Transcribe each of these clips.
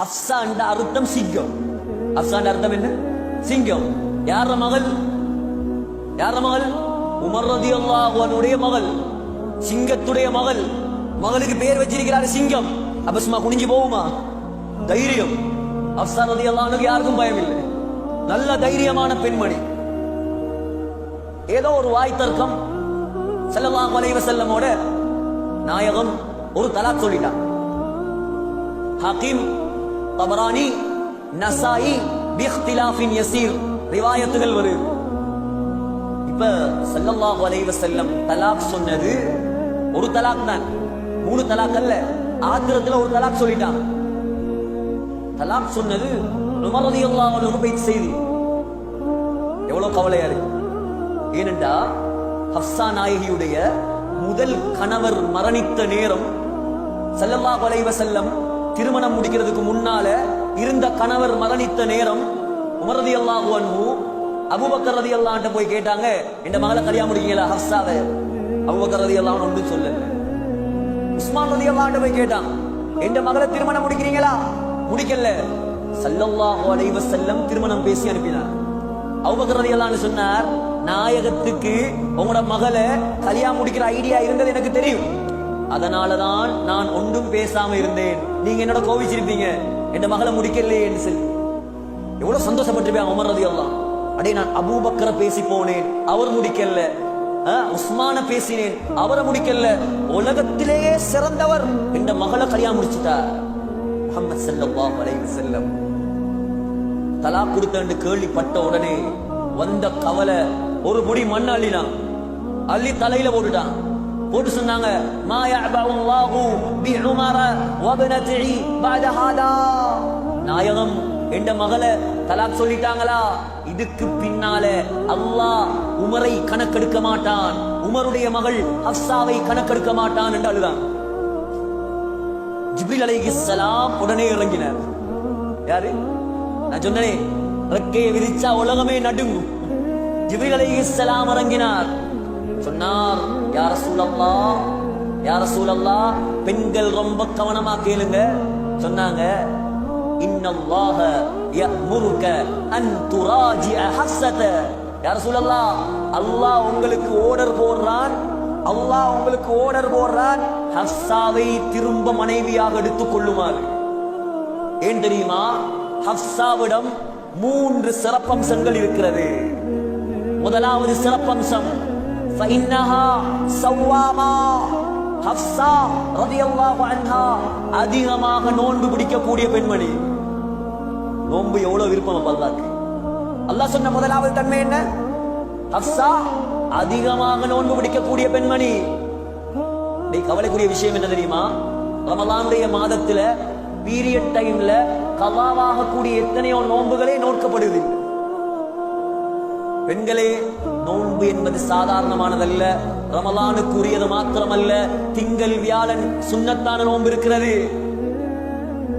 ஹப்ஸா என்ற அர்த்தம் சிங்கம். ஹப்ஸா என்ற அர்த்தம் என்ன? சிங்கம். யார மகள்? யார மகள்? உமர் ரலியல்லாஹு அன்ஹுடைய மகள், சிங்கத்துடைய மகள். மகளுக்கு பேர் வச்சிருக்கிறாரு சிங்கம். அப்ப சும்மா குனிஞ்சு போகுமா? தைரியம். ஹப்ஸா ரலியல்லாஹு அன்ஹுக்கு யாருக்கும் பயம் இல்லை. நல்ல தைரியமான பெண்மணி. ஏதோ ஒரு வாய் தர்க்கம் ஸல்லல்லாஹு அலைஹி வஸல்லமோட நாயகம் ஒரு தலாக் சொல்லிட்டான். ஹகீம், தபரானி, நசாயி பிஇக்திலாஃபின் யஸீர் ரிவாயத்துகள் வருது. இப்ப ஸல்லல்லாஹு அலைஹி வஸல்லம் தலாக் சொன்னது ஒரு தலாக் தான், 3 தலாக் அல்ல. ஆத்திரத்துல ஒரு தலாக் சொல்லிட்டான். தலாக் சொன்னது உமர் ரலியல்லாஹு அன்ஹு பேச்சு செய்தி. எவ்வளவு கவலையா இருக்கு. ஏனென்றா ஹப்ஸா நாயகியுடைய முதல் கணவர் மரணித்த நேரம், ஸல்லல்லாஹு அலைஹி வஸல்லம் திருமணம் முடிக்கிறதுக்கு முன்னால இருந்த கணவர் மரணித்த நேரம், உமர் ரலியல்லாஹு அன்ஹு அபூபக்கர் ரலியல்லாஹு அன்ஹு போய் கேட்டாங்க, இந்த மகளை கல்யாணம் முடிக்கீங்களா ஹப்ஸாவை? அபூபக்கர் ரலியல்லாஹு அன்ஹு ஒன்றும் சொல்லல. உஸ்மான் ரலியல்லாஹு அன்ஹு போய் கேட்டாங்க, இந்த மகளை திருமணம் முடிக்கிறீங்களா? முடிக்கல. ஸல்லல்லாஹு அலைஹி வஸல்லம் திருமணம் பேசி அனுப்பினார். அபூபக்கர் ரலியல்லாஹு அன்ஹு சொன்னார், நாயகத்துக்கு உங்களோட மகளை கல்யாணம் முடிக்கிற ஐடியா இருந்தது எனக்கு தெரியும், அதனாலதான் நான் ஒன்றும் பேசாம இருந்தேன். நீங்க என்னோட கோவிச்சிருப்பீங்க, என் மகளை முடிக்கலையேன்னு சொல்லி. எவ்வளவு சந்தோஷப்பட்டிருப்பேன் உமர் ரலியல்லாஹு. அடே, நான் அபூபக்கரை பேசி போனேன், அவர் முடிக்கல. உஸ்மான பேசினேன், அவரை முடிக்கல. உலகத்திலேயே சிறந்தவர் என் மகளை கல்யாணம் முடிச்சுட்டார். முஹம்மது ஸல்லல்லாஹு அலைஹி வஸல்லம் தலாக் கொடுத்த கேள்விப்பட்ட உடனே வந்த கவலை, ஒரு பொடி மண் அள்ளினான், அள்ளி தலையில போட்டுட்டான். போட்டு சொன்னாங்க, மா யஅபுல்லாஹு பி உமர வப்னதிஹி பஅத ஹாதா. நாயகம், என்ற மகளை தலாக் சொல்லிட்டாங்களா, இதுக்கு பின்னால அல்லாஹ் உமரை கணக்கெடுக்க மாட்டான், உமருடைய மகள் ஹப்ஸாவை கணக்கெடுக்க மாட்டான் என்று அழுதான். ஜிப்ரீல் அலைஹிஸ்ஸலாம் உடனே இறங்கினார். யாரு? நான் சொன்னேன், ரெக்கையை விரிச்சா உலகமே நடுங்கும். ஜிப்ரீல் அலைஹிஸ்ஸலாம் இறங்கினார். சொன்னார், யா ரசூலல்லாஹ், யா ரசூலல்லாஹ், பெண்கள் ரொம்ப கவனமா கேளுங்க. சொன்னாங்க, இன்னல்லாஹ யஅமுருக அன் துராஜிஅ ஹஃஸத. யா ரசூலல்லாஹ், அல்லாஹ் உங்களுக்கு ஆர்டர் போடுறான், அல்லாஹ் உங்களுக்கு ஆர்டர் போடுறான், ஹஃஸாவை திரும்ப மனைவியாக எடுத்துக் கொள்ளுமாறு. ஏன் தெரியுமா? ஹஃஸாவிடம் 3 சிறப்பம்சங்கள் இருக்கிறது. முதலாவது சிறப்பம்சம், ஃபஇன்னஹா ஸவ்வாமா. ஹப்ஸா ரலியல்லாஹு அன்ஹா அதிகமாக நோன்பு பிடிக்கக்கூடிய பெண்மணி. நோன்பு எவ்வளவு விருப்பம் அல்லாஹ்க்கு. அல்லாஹ் சொன்ன முதலாவது தன்மை என்ன? ஹப்ஸா அதிகமாக நோன்பு பிடிக்கக்கூடிய பெண்மணி. கவலைக்குரிய விஷயம் என்ன தெரியுமா? ரமலானுடைய மாதத்துல பீரியட் டைம்ல கலாவாக கூடிய எத்தனையோ நோன்புகளே நோக்கப்படுது. பெண்களே, நோன்பு என்பது சாதாரணமானதல்ல. ரமலானுக்குரியது மாத்திரமல்ல, திங்கள் வியாழன் சுன்னத்தான நோன்பு இருக்கிறது.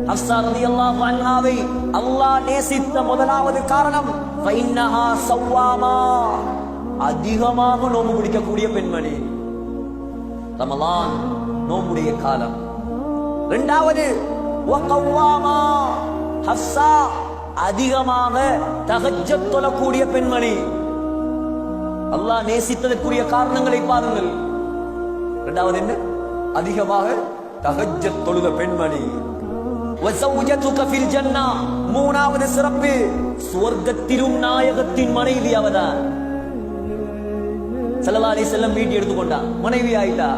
ஹப்ஸா ரலியல்லாஹு அன்ஹாவை அல்லாஹ் நேசித்த முதலாவது காரணம், ஃபஇன்னஹா ஸவ்வாமா, அதிகமாக நோன்பு பிடிக்கக்கூடிய பெண்மணி. ரமலான் நோன்புடைய காலம். இரண்டாவது, வகவ்வாமா. ஹப்ஸா அதிகமாக தஹஜ்ஜத் தொழக்கூடிய பெண்மணி. அல்லாஹ் நேசித்ததற்குரிய காரணங்களை பாருங்கள். இரண்டாவது என்ன? அதிகமாக தஹஜ்ஜத் தொழுத பெண்மணி. வஸௌஜதுக ஃபில் ஜன்னah. மூணாவது சிறப்பு, சுவர்க்கத்திலும் நாயகத்தின் மனைவி அவதான். ஸல்லல்லாஹு அலைஹி வஸல்லம் வீட்டு எடுத்துக்கொண்டான், மனைவி ஆயிட்டா.